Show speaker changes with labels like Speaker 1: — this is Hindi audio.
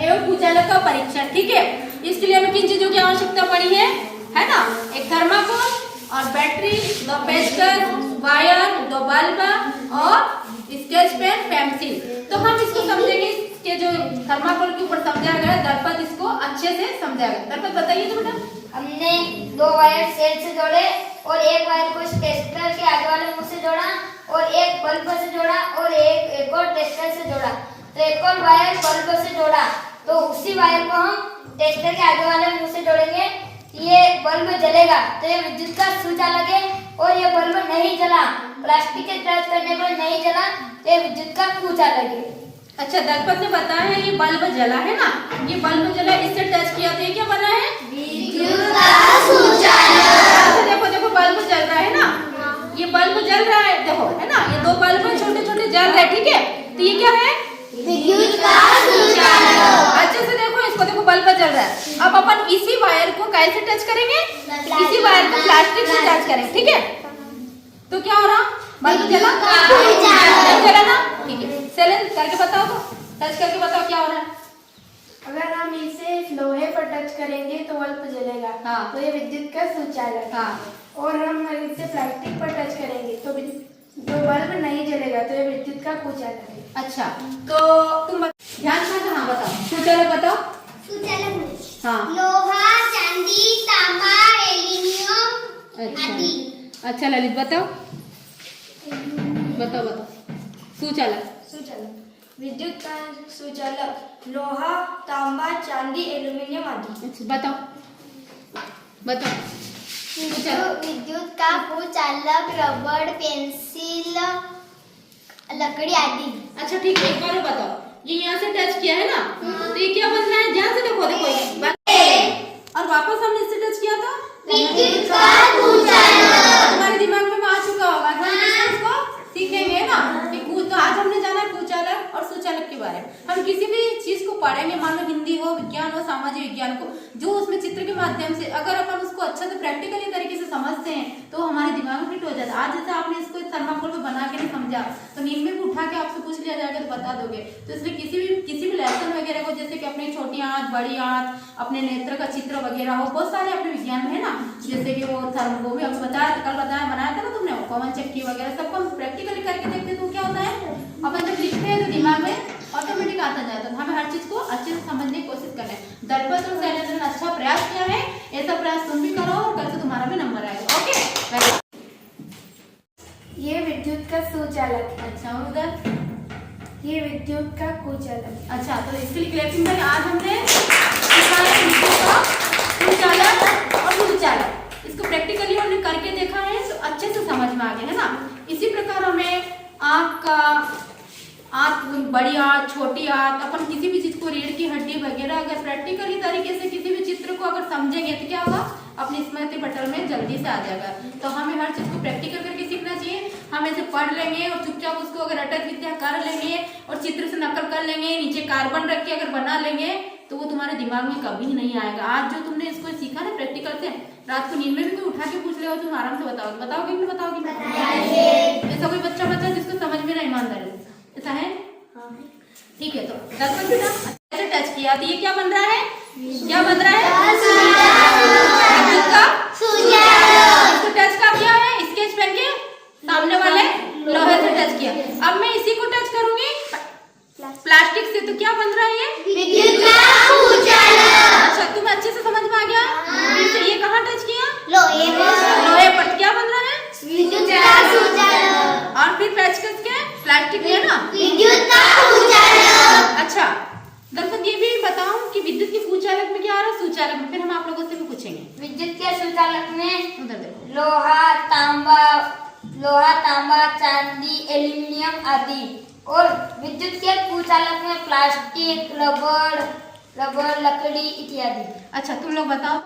Speaker 1: एवं कुचालक का परीक्षण। ठीक है, इसके लिए हमें किन चीजों की आवश्यकता पड़ी है ना? एक थर्माकोल और बैटरी, 2 पेचकस, वायर, 2 बल्ब और स्केच पेन, पेंसिल। तो हम इसको समझेंगे कि जो थर्माकोल के ऊपर समझाया गया दर्पण, इसको अच्छे से समझाया गया। दर्पण बताइए तो बेटा।
Speaker 2: हमने 2 वायर सेल से जोड़े और एक वायर को टेस्टर के आगे वाले मुंह से जोड़ा और एक बल्ब से जोड़ा और एक और टेस्टर से जोड़ा। तो एक और वायर बल्ब से जोड़ा तो उसी वायर को हम टेस्टर के आगे वाले मुंह से जोड़ेंगे। ये बल्ब जलेगा तो ये विद्युत का सुचालक है और ये बल्ब नहीं जला, प्लास्टिक के टच करने पर नहीं जला तो ये विद्युत का कुचालक है।
Speaker 1: अच्छा, दर्पण ने बताया है ये बल्ब जला है ना, ये बल्ब जला, इससे टच किया तो ये क्या बना है?
Speaker 2: विद्युत का सुचालक।
Speaker 1: देखो देखो बल्ब जल रहा है ना, ये बल्ब जल रहा है, देखो है ना, ये 2 बल्ब छोटे छोटे जल रहे हैं। ठीक है, तो ये क्या है?
Speaker 2: विद्युत का सुचालक।
Speaker 1: अच्छे से देखो इसको, देखो बल्ब जल रहा है। अब अपन इसी वायर को कैसे टच करेंगे? इसी वायर को प्लास्टिक से टच करेंगे। ठीक है, तो क्या हो रहा? बल्ब जला, जला ना। ठीक है, सेलेन करके बताओ, तो टच करके बताओ क्या हो रहा है?
Speaker 3: अगर हम इसे लोहे पर टच करेंगे तो बल्ब जलेगा।
Speaker 1: हाँ।
Speaker 3: तो ये विद्युत का सुचालक।
Speaker 1: हाँ।
Speaker 3: और हम इसे प्लास्टिक पर टच करेंगे तो जो बल्ब नहीं जलेगा तो ये विद्युत का कुचालक है।
Speaker 1: अच्छा, तो तुम ध्यान से, हाँ बताओ, सुचालक बताओ।
Speaker 2: सुचालक
Speaker 1: हाँ,
Speaker 2: लोहा, चांदी, तांबा, एल्युमिनियम आदि।
Speaker 1: अच्छा ललित बताओ, बताओ बताओ। सुचालक
Speaker 3: विद्युत का सुचालक लोहा, तांबा, चांदी, एल्युमिनियम आदि।
Speaker 1: अच्छा बताओ, बताओ। सुचालक
Speaker 2: विद्युत का कुचालक रबड़, पेंसिल, लकड़ी आदि।
Speaker 1: अच्छा ठीक है, एक बार और बताओ, ये यहाँ से टच किया है ना, तो ये क्या बन रहा है? ध्यान से देखो, देखो ये और वापस हमने इससे टच किया तो
Speaker 2: विद्युत का कुचालक।
Speaker 1: हमारे दिमाग में आ चुका होगा, हम इसको सीखेंगे ना कि तो आज हमने जाना कुचालक और सुचालक के बारे में। हम किसी भी चीज को पढ़ेंगे, मान लो हिंदी हो, विज्ञान हो, सामाजिक विज्ञान को, जो उसमें चित्र के माध्यम से अगर अपन उसको अच्छा से प्रैक्टिकली तरीके से समझते हैं तो हमारे दिमाग में फिट हो जाता है। आज जैसे आपने इसको थर्माकोल में बना के नहीं समझा तो नींद में भी उठा के आपसे पूछ लिया जाएगा तो बता दोगे। तो इसलिए किसी भी लेसन वगैरह को, जैसे कि अपने छोटी आंच, बड़ी आंच, अपने नेत्र का चित्र वगैरह हो, बहुत सारे अपने विज्ञान में है ना, जैसे कि वो वो भी हमको बताया, कल बनाया था ना तुमने, पवन चक्की वगैरह सबको हम प्रैक्टिकली करके देखते तो क्या होता है, अपन जब लिखते हैं तो दिमाग में ऑटोमेटिक आता जाता है। हमें हर चीज को अच्छे से समझने की कोशिश करना है। दर्पण और शैलेंद्र ने अच्छा प्रयास किया है, ऐसा प्रयास तुम भी करो और कल से तुम्हारा भी नंबर आएगा। ओके,
Speaker 3: ये विद्युत का सुचालक।
Speaker 1: अच्छा, और उधर
Speaker 3: ये विद्युत का कुचालक।
Speaker 1: अच्छा, तो इसके लिए क्लैपिंग करें। आज हमने सिखाया विद्युत का कुचालक और सुचालक, इसको प्रैक्टिकली हमने करके देखा है तो अच्छे से समझ में आ गया है ना। इसी प्रकार हमें आँख का, आँख, बड़ी आँख, छोटी आँख, अपन किसी भी चीज को, रीढ़ की हड्डी वगैरह अगर प्रैक्टिकली तरीके से किसी भी चित्र को अगर समझेंगे तो क्या होगा, अपनी स्मृति पटल में जल्दी से आ जाएगा। तो हमें हर चीज को प्रैक्टिकल करके सीखना चाहिए। हम ऐसे पढ़ लेंगे और चुपचाप उसको अगर अटक विद्या कर लेंगे और चित्र से नकल कर लेंगे, नीचे कार्बन रख के अगर बना लेंगे तो वो तुम्हारे दिमाग में कभी नहीं आएगा। आज जो तुमने इसको सीखा ना प्रैक्टिकल से, रात को नींद में भी कोई उठा के पूछ ले हो तुम आराम से बताओगे। बताओगे कि बताओगे? ऐसा कोई बच्चा जिसको समझ में ना ईमानदारी, ऐसा है? ठीक है, तो दर्पण बेटा ऐसे टच किया तो ये क्या बन रहा है? क्या बन रहा है? विद्युत का सुचालक। इसको टच का किया है, स्केच पेन के सामने वाले लोहे से टच किया। अब मैं इसी को टच करूंगी प्लास्टिक से, तो क्या बन रहा है? ये
Speaker 2: विद्युत का कुचालक।
Speaker 1: अच्छा, तुम्हें अच्छे से समझ में आ गया? फिर से ये कहाँ टच किया?
Speaker 2: लोहे
Speaker 1: पर, क्या बन रहा है?
Speaker 2: विद्युत का सुचालक।
Speaker 1: और फिर पेचकस के प्लास्टिक है ना,
Speaker 2: विद्युत का कुचालक।
Speaker 1: अच्छा, दर्पण ये भी बताओ कि विद्युत के कुचालक में क्या आ रहा है, सुचालक में? फिर हम आप लोगों से भी पूछेंगे।
Speaker 2: विद्युत के सुचालक में
Speaker 1: उधर देखो,
Speaker 2: लोहा, तांबा, चांदी, एल्युमिनियम आदि। और विद्युत के कुचालक में प्लास्टिक, रबड़, लकड़ी इत्यादि।
Speaker 1: अच्छा तुम लोग बताओ।